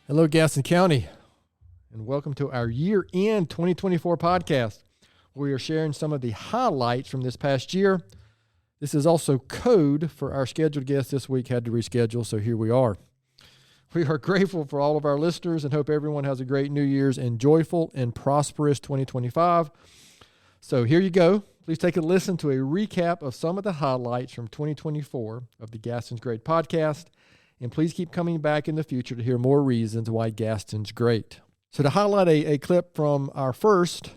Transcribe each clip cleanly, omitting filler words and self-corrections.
Hello, Gaston County, and welcome to our year-end 2024 podcast. We are sharing some of the highlights from this past year. This is also code for our scheduled guest this week had to reschedule, so here we are. We are grateful for all of our listeners and hope everyone has a great New Year's and joyful and prosperous 2025. So here you go. Please take a listen to a recap of some of the highlights from 2024 of the Gaston's Great podcast. And please keep coming back in the future to hear more reasons why Gaston's great. So to highlight a clip from our first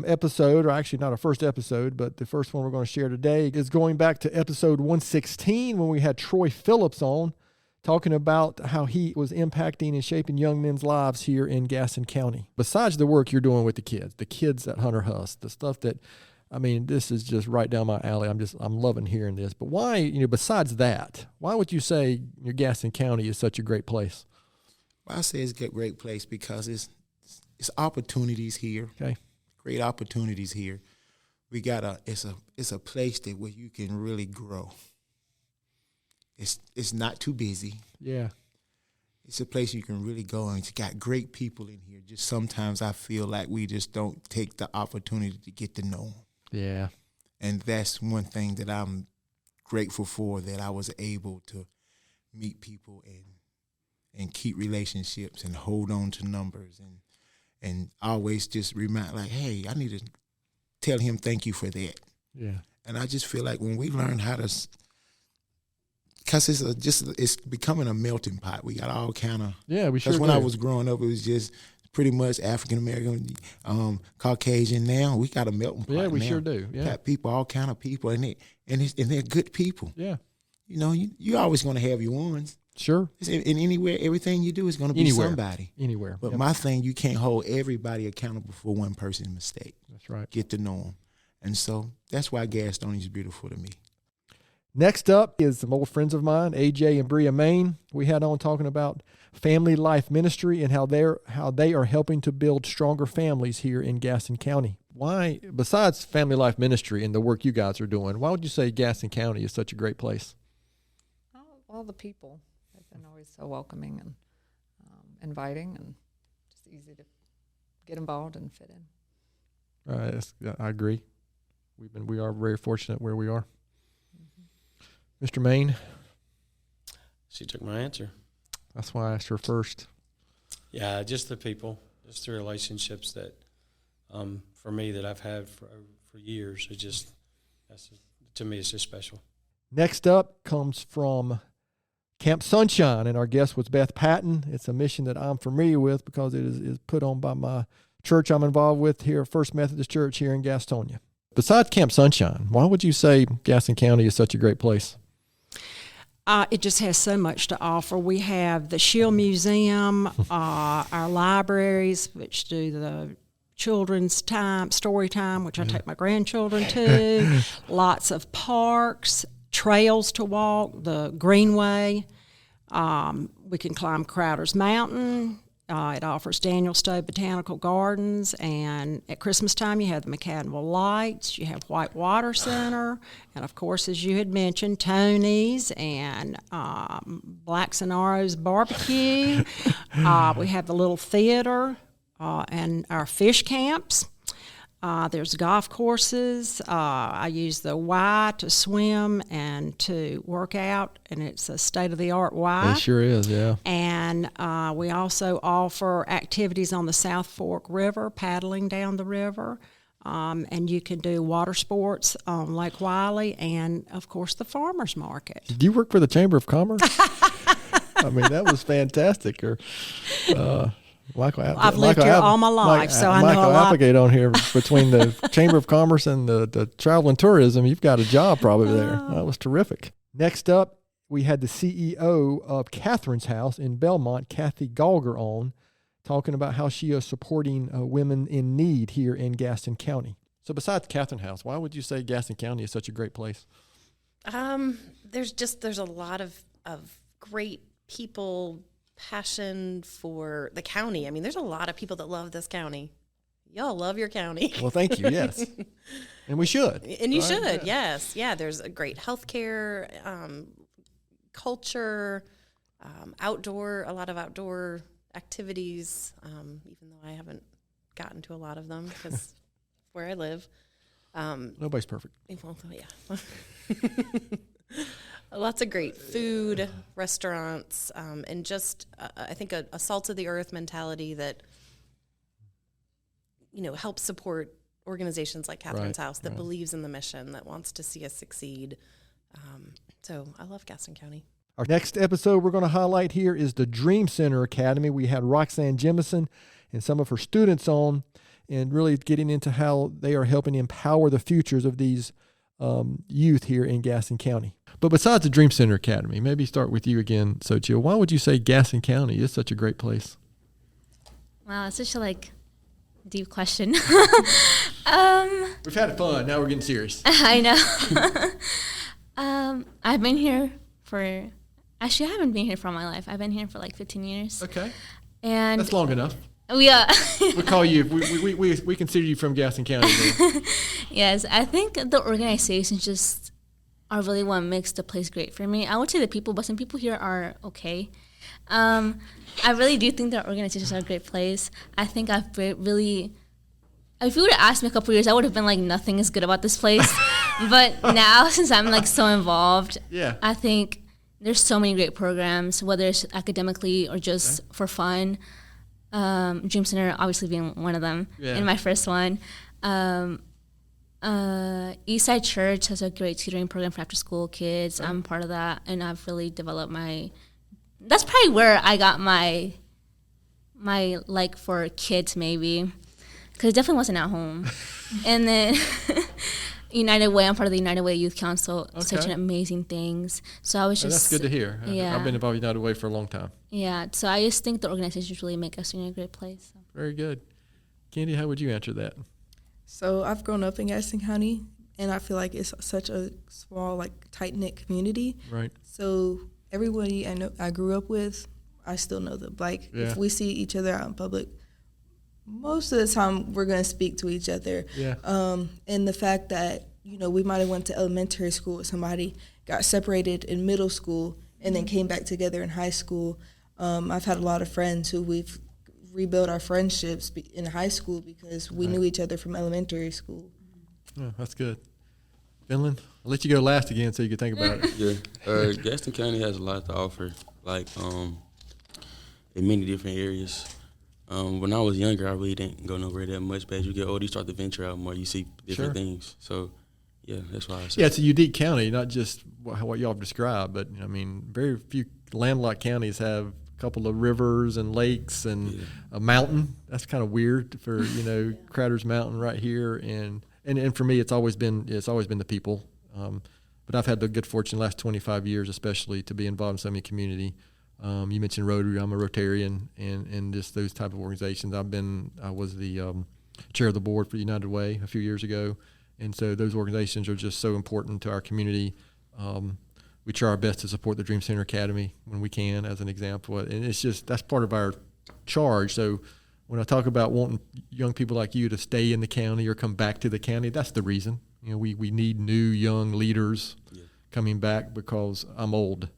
episode, or actually not our first episode, but the first one we're going to share today is going back to episode 116 when we had Troy Phillips on, talking about how he was impacting and shaping young men's lives here in Gaston County. Besides the work you're doing with the kids at Hunter Huss, the stuff that, I mean, this is just right down my alley. I'm loving hearing this. But why, besides that, why would you say your Gaston County is such a great place? Well, I say it's a great place because it's opportunities here. Okay. Great opportunities here. We got it's a place that where you can really grow. It's not too busy. Yeah. It's a place you can really go, and it's got great people in here. Just sometimes I feel like we just don't take the opportunity to get to know them. Yeah. And that's one thing that I'm grateful for, that I was able to meet people and keep relationships and hold on to numbers and always just remind, like, hey, I need to tell him thank you for that. Yeah. And I just feel like when we learn how to, because it's becoming a melting pot. We got all kind of. Yeah, we sure do. Because when I was growing up, it was just pretty much African American, Caucasian. Now we got a melting pot. Yeah, we now. sure do. Yeah, got people, all kind of people, and they're good people. Yeah, you always going to have your ones. Sure. In anywhere, everything you do is going to be somebody. Anywhere. But yep. My thing, you can't hold everybody accountable for one person's mistake. That's right. Get to know them, and so that's why Gaston is beautiful to me. Next up is some old friends of mine, AJ and Bria Main. We had on talking about family life ministry and how they are helping to build stronger families here in Gaston County. Why, besides family life ministry and the work you guys are doing, why would you say Gaston County is such a great place? All the people have been always so welcoming and inviting, and just easy to get involved and fit in. I agree. We are very fortunate where we are. Mr. Main? She took my answer. That's why I asked her first. Yeah, just the people, just the relationships that, for me, that I've had for years. To me, it's just special. Next up comes from Camp Sunshine, and our guest was Beth Patton. It's a mission that I'm familiar with because it is put on by my church I'm involved with here, First Methodist Church here in Gastonia. Besides Camp Sunshine, why would you say Gaston County is such a great place? It just has so much to offer. We have the Shield Museum, our libraries, which do the children's time, story time, which I take my grandchildren to, lots of parks, trails to walk, the Greenway. We can climb Crowder's Mountain. It offers Daniel Stowe Botanical Gardens, and at Christmas time you have the McAdenville Lights, you have White Water Center, and of course, as you had mentioned, Tony's and Black Sonaro's Barbecue. We have the little theater and our fish camps. There's golf courses. I use the Y to swim and to work out, and it's a state-of-the-art Y. It sure is, yeah. And we also offer activities on the South Fork River, paddling down the river. And you can do water sports on Lake Wiley and, of course, the farmers market. Did you work for the Chamber of Commerce? I mean, that was fantastic. I've lived here all my life, so I know a lot. Michael Applegate on here between the Chamber of Commerce and the Travel and Tourism. You've got a job probably there. That was terrific. Next up, we had the CEO of Catherine's House in Belmont, Kathy Gallger, on, talking about how she is supporting women in need here in Gaston County. So besides Catherine House, why would you say Gaston County is such a great place? There's a lot of great people, passion for the county. I mean, there's a lot of people that love this county. Y'all love your county. Well, thank you. Yes. And we should. And you should. Yeah. Yes. Yeah. There's a great healthcare, culture, a lot of outdoor activities, even though I haven't gotten to a lot of them because where I live. Nobody's perfect. Well, yeah. Lots of great food, restaurants, and just I think a salt of the earth mentality that helps support organizations like Catherine's House that believes in the mission, that wants to see us succeed. So I love Gaston County. Our next episode we're going to highlight here is the Dream Center Academy. We had Roxanne Jemison and some of her students on, and really getting into how they are helping empower the futures of these youth here in Gaston County. But besides the Dream Center Academy, maybe start with you again, Xochitl. Why would you say Gaston County is such a great place? Wow, it's such a deep question. We've had fun. Now we're getting serious. I know. I've been here actually I haven't been here for all my life. I've been here for 15 years. Okay. And that's long enough. We call you. We consider you from Gaston County. Yes, I think the organizations just are really what makes the place great for me. I would say the people, but some people here are okay. I really do think the organizations are a great place. I think if you would have asked me a couple years, I would have been nothing is good about this place. But now, since I'm so involved, I think there's so many great programs, whether it's academically or just for fun. Dream Center obviously being one of them, and my first one. Eastside Church has a great tutoring program for after school kids. I'm part of that, and I've really developed that's probably where I got my like for kids, maybe, because it definitely wasn't at home. And then United Way, I'm part of the United Way Youth Council, such an amazing things. So I was just that's good to hear. Yeah, I've been involved with United Way for a long time. Yeah, so I just think the organizations really make us in a great place. So. Very good. Candy, how would you answer that? So I've grown up in Gaston County, and I feel like it's such a small, tight-knit community. Right. So everybody I grew up with, I still know them. If we see each other out in public, most of the time we're going to speak to each other. Yeah. And the fact that, we might have went to elementary school with somebody, got separated in middle school, and then came back together in high school. I've had a lot of friends who we've rebuild our friendships in high school because we knew each other from elementary school. Oh, that's good. Finland, I'll let you go last again so you can think about it. Yeah, Gaston County has a lot to offer, in many different areas. When I was younger, I really didn't go nowhere that much, but as you get older, you start to venture out more. You see different things. So, that's why I say. Yeah, it's a unique county, not just what y'all have described, but, very few landlocked counties have couple of rivers and lakes and a mountain. That's kind of weird for Crowder's Mountain right here, and for me it's always been the people. But I've had the good fortune the last 25 years especially to be involved in so many community. You mentioned Rotary. I'm a Rotarian, and just those type of organizations. I was the chair of the board for United Way a few years ago, and so those organizations are just so important to our community. We try our best to support the Dream Center Academy when we can, as an example. And it's just, that's part of our charge. So when I talk about wanting young people like you to stay in the county or come back to the county, that's the reason. We need new young leaders coming back because I'm old.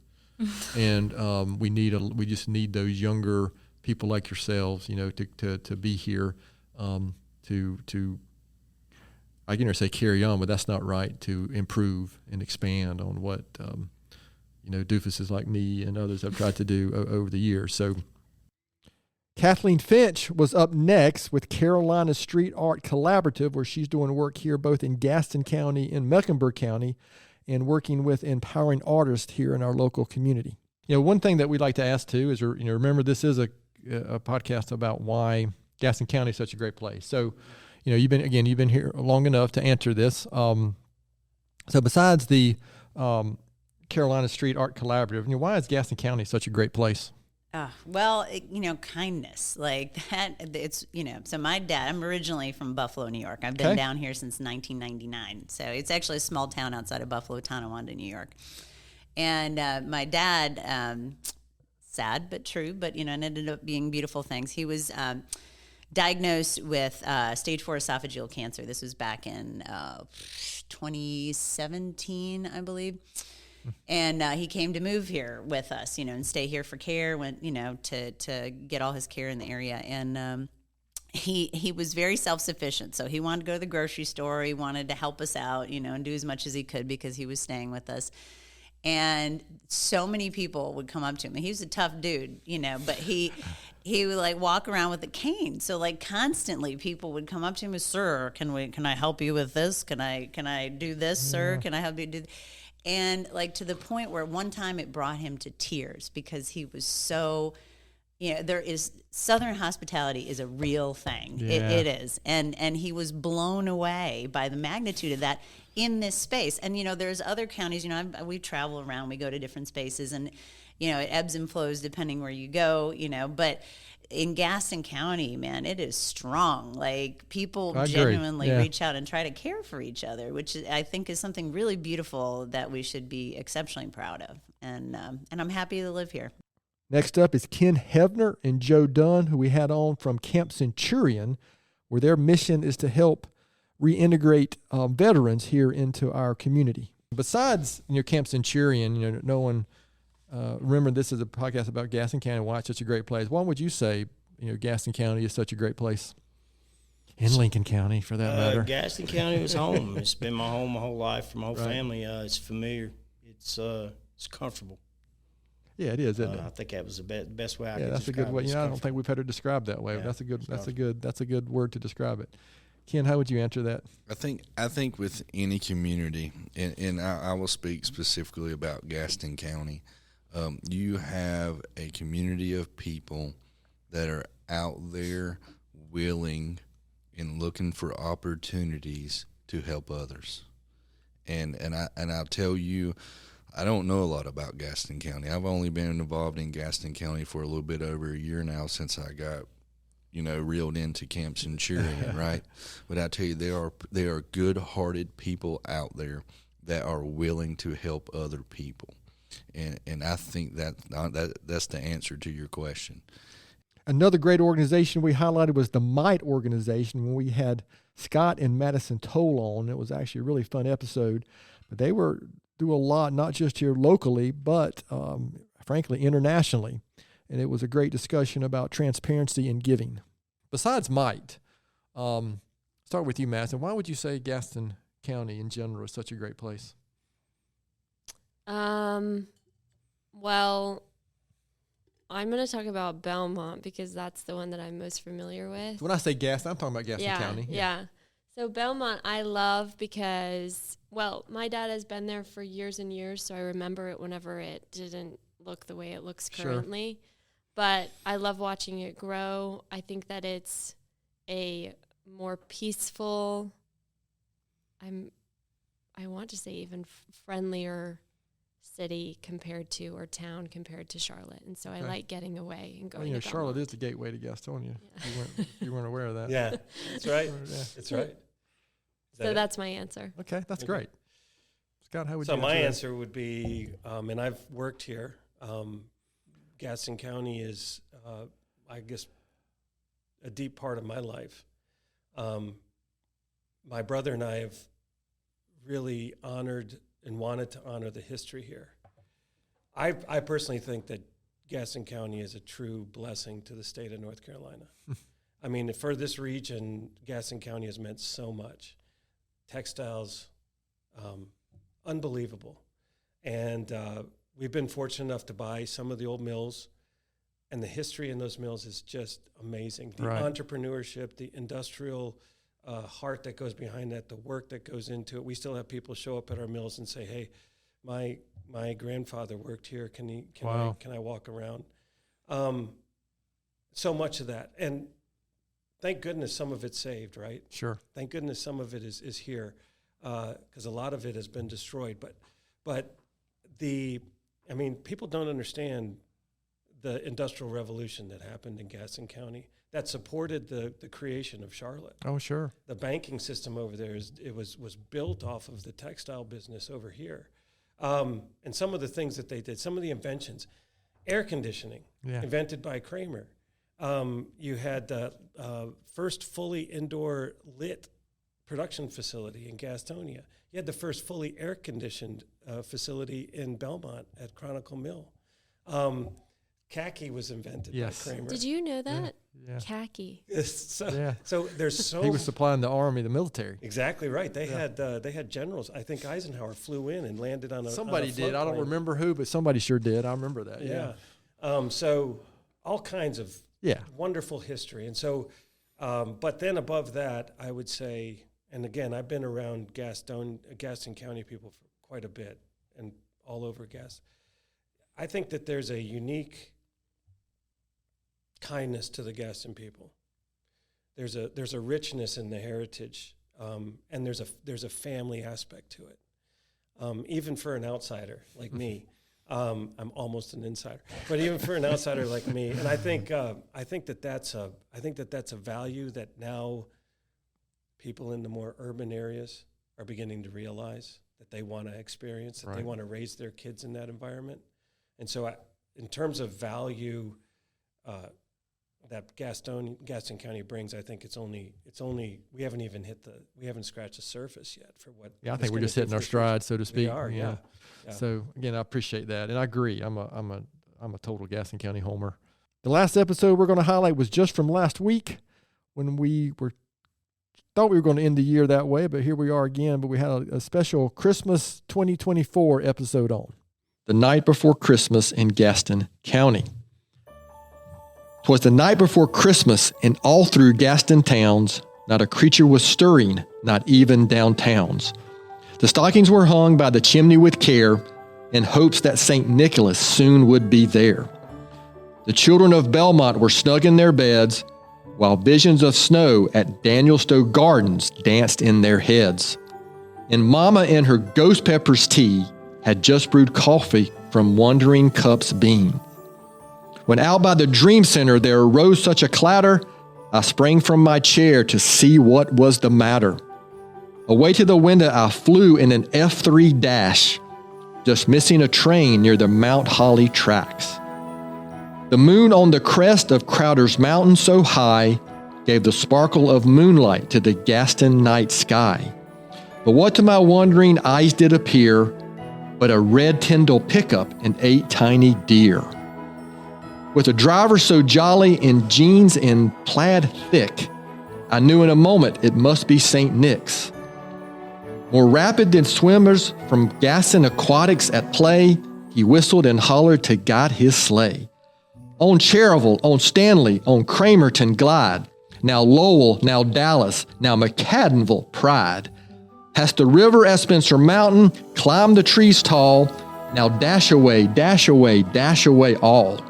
And we just need those younger people like yourselves, to be here, to I can say carry on, but that's not right, to improve and expand on what doofuses like me and others have tried to do over the years. So Kathleen Finch was up next with Carolina Street Art Collaborative, where she's doing work here both in Gaston County and Mecklenburg County, and working with empowering artists here in our local community. One thing that we'd like to ask too is, remember this is a podcast about why Gaston County is such a great place. So you've been here long enough to answer this. So besides the Carolina Street Art Collaborative, why is Gaston County such a great place? Kindness like that. It's, so my dad, I'm originally from Buffalo, New York. I've been down here since 1999. So it's actually a small town outside of Buffalo, Tonawanda, New York. And my dad, sad but true, but, it ended up being beautiful things. He was diagnosed with stage 4 esophageal cancer. This was back in 2017, I believe. And he came to move here with us, and stay here for care, to get all his care in the area. And he was very self-sufficient. So he wanted to go to the grocery store. He wanted to help us out, and do as much as he could because he was staying with us. And so many people would come up to him. He was a tough dude, but he would like walk around with a cane. So like constantly people would come up to him and, "Sir, can I help you with this? Can I do this, sir? Can I help you do?" And like to the point where one time it brought him to tears because he was so, Southern hospitality is a real thing. Yeah. It is. And he was blown away by the magnitude of that in this space. And, there's other counties, we travel around, we go to different spaces, and, it ebbs and flows depending where you go, but in Gaston County, man, it is strong. Like people genuinely reach out and try to care for each other, which I think is something really beautiful that we should be exceptionally proud of. And I'm happy to live here. Next up is Ken Hevner and Joe Dunn, who we had on from Camp Centurion, where their mission is to help reintegrate veterans here into our community. Besides, Camp Centurion, no one remember this is a podcast about Gaston County, why it's such a great place. Why would you say, Gaston County is such a great place? In Lincoln County, for that matter. Gaston County was home. It's been my home my whole life, for my whole family. It's familiar. It's comfortable. Yeah, it is, isn't it? I think that was the best way I could describe it. Yeah, that's a good way. I don't think we've had it described that way. Yeah, But that's a good word to describe it. Ken, how would you answer that? I think with any community, and I will speak specifically about Gaston County, you have a community of people that are out there willing and looking for opportunities to help others. And I'll tell you, I don't know a lot about Gaston County. I've only been involved in Gaston County for a little bit over a year now since I got, reeled into Camp Centurion, right? But I tell you, there are good-hearted people out there that are willing to help other people. And I think that's the answer to your question. Another great organization we highlighted was the Might organization when we had Scott and Madison Toll on. It was actually a really fun episode. But they do a lot, not just here locally, but frankly, internationally. And it was a great discussion about transparency and giving. Besides Might, start with you, Madison. Why would you say Gaston County in general is such a great place? Well, I'm going to talk about Belmont because that's the one that I'm most familiar with. When I say Gaston, I'm talking about Gaston County. Yeah. So Belmont I love because, my dad has been there for years and years, so I remember it whenever it didn't look the way it looks currently. Sure. But I love watching it grow. I think that it's a more peaceful, I want to say even friendlier city or town compared to Charlotte. And so I like getting away and going to Charlotte is the gateway to Gastonia. Yeah. You weren't aware of that. Yeah, that's right. That's right. That's my answer. Okay, that's great. Scott, how would you answer my answer would be, and I've worked here, Gaston County is, I guess, a deep part of my life. My brother and I have really honored and wanted to honor the history here. I personally think that Gaston County is a true blessing to the state of North Carolina. I mean, for this region, Gaston County has meant so much. Textiles, unbelievable. And we've been fortunate enough to buy some of the old mills, and the history in those mills is just amazing. The entrepreneurship, the industrial heart that goes behind that, the work that goes into it. We still have people show up at our mills and say, "Hey, my grandfather worked here. Can I walk around?" So much of that, and thank goodness some of it's saved, right? Sure. Thank goodness some of it is here, because a lot of it has been destroyed. But people don't understand the Industrial Revolution that happened in Gaston County that supported the creation of Charlotte. Oh, sure. The banking system over there was built off of the textile business over here. And some of the things that they did, some of the inventions, air conditioning, invented by Kramer. You had the first fully indoor lit production facility in Gastonia. You had the first fully air-conditioned facility in Belmont at Chronicle Mill. Khaki was invented by Kramer. Did you know that? Yeah. Khaki. So there's so he was supplying the army, the military. Exactly right. They had generals. I think Eisenhower flew in and landed on a somebody on a did. I don't remember who, but somebody sure did. I remember that. Yeah. So all kinds of wonderful history. And so, but then above that, I would say, and again, I've been around Gaston County people for quite a bit and all over Gaston. I think that there's a unique kindness to the Gaston people. There's a richness in the heritage, and there's a family aspect to it. Even for an outsider like me, I'm almost an insider, but even for an outsider like me, and I think that's a value that now people in the more urban areas are beginning to realize that they want to experience, that they want to raise their kids in that environment. And so in terms of value that Gaston County brings, I think it's only we haven't scratched the surface yet for what. Yeah, I think we're just hitting our stride, so to speak. We are, yeah. So again, I appreciate that, and I agree. I'm a total Gaston County homer. The last episode we're going to highlight was just from last week when we thought we were going to end the year that way, but here we are again. But we had a special Christmas 2024 episode on the night before Christmas in Gaston County. 'Twas the night before Christmas, and all through Gaston towns, not a creature was stirring, not even downtowns. The stockings were hung by the chimney with care, in hopes that St. Nicholas soon would be there. The children of Belmont were snug in their beds, while visions of snow at Daniel Stowe Gardens danced in their heads. And Mama in her ghost peppers tea had just brewed coffee from wandering cups beam. When out by the Dream Center there arose such a clatter, I sprang from my chair to see what was the matter. Away to the window I flew in an F3 dash, just missing a train near the Mount Holly tracks. The moon on the crest of Crowder's Mountain so high gave the sparkle of moonlight to the Gaston night sky. But what to my wondering eyes did appear but a red Tyndall pickup and 8 tiny deer. With a driver so jolly in jeans and plaid thick, I knew in a moment it must be St. Nick's. More rapid than swimmers from Gaston Aquatics at play, he whistled and hollered to guide his sleigh. On Cherville, on Stanley, on Cramerton glide, now Lowell, now Dallas, now McAdenville pride. Past the river at Spencer Mountain, climb the trees tall, now dash away, dash away, dash away all.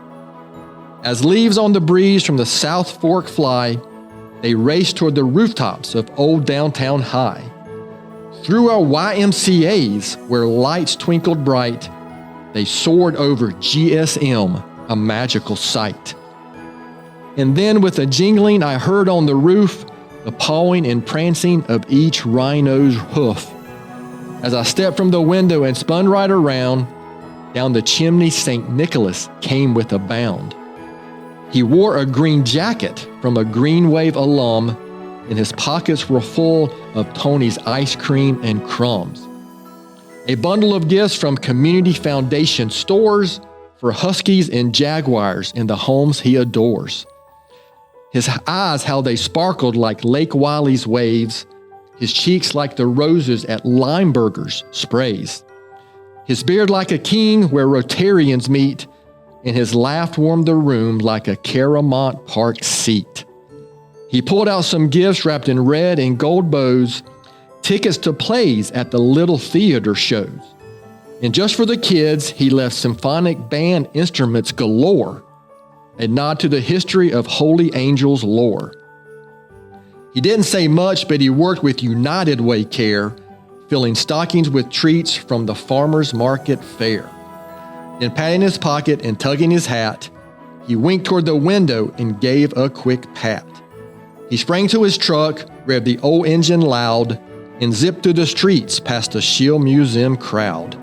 As leaves on the breeze from the South Fork fly, they race toward the rooftops of old downtown high. Through our YMCAs, where lights twinkled bright, they soared over GSM, a magical sight. And then with a jingling I heard on the roof, the pawing and prancing of each rhino's hoof. As I stepped from the window and spun right around, down the chimney St. Nicholas came with a bound. He wore a green jacket from a Green Wave alum, and his pockets were full of Tony's ice cream and crumbs. A bundle of gifts from Community Foundation stores for Huskies and Jaguars in the homes he adores. His eyes, how they sparkled like Lake Wiley's waves, his cheeks like the roses at Limeburger's sprays. His beard like a king where Rotarians meet, and his laugh warmed the room like a Caramont Park seat. He pulled out some gifts wrapped in red and gold bows, tickets to plays at the Little Theater shows. And just for the kids, he left symphonic band instruments galore, a nod to the history of Holy Angels lore. He didn't say much, but he worked with United Way care, filling stockings with treats from the farmer's market fair. Then patting his pocket and tugging his hat, he winked toward the window and gave a quick pat. He sprang to his truck, revved the old engine loud, and zipped through the streets past the Shield Museum crowd.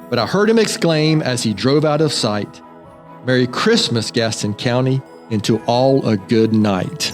But I heard him exclaim as he drove out of sight, "Merry Christmas, Gaston County, and to all a good night."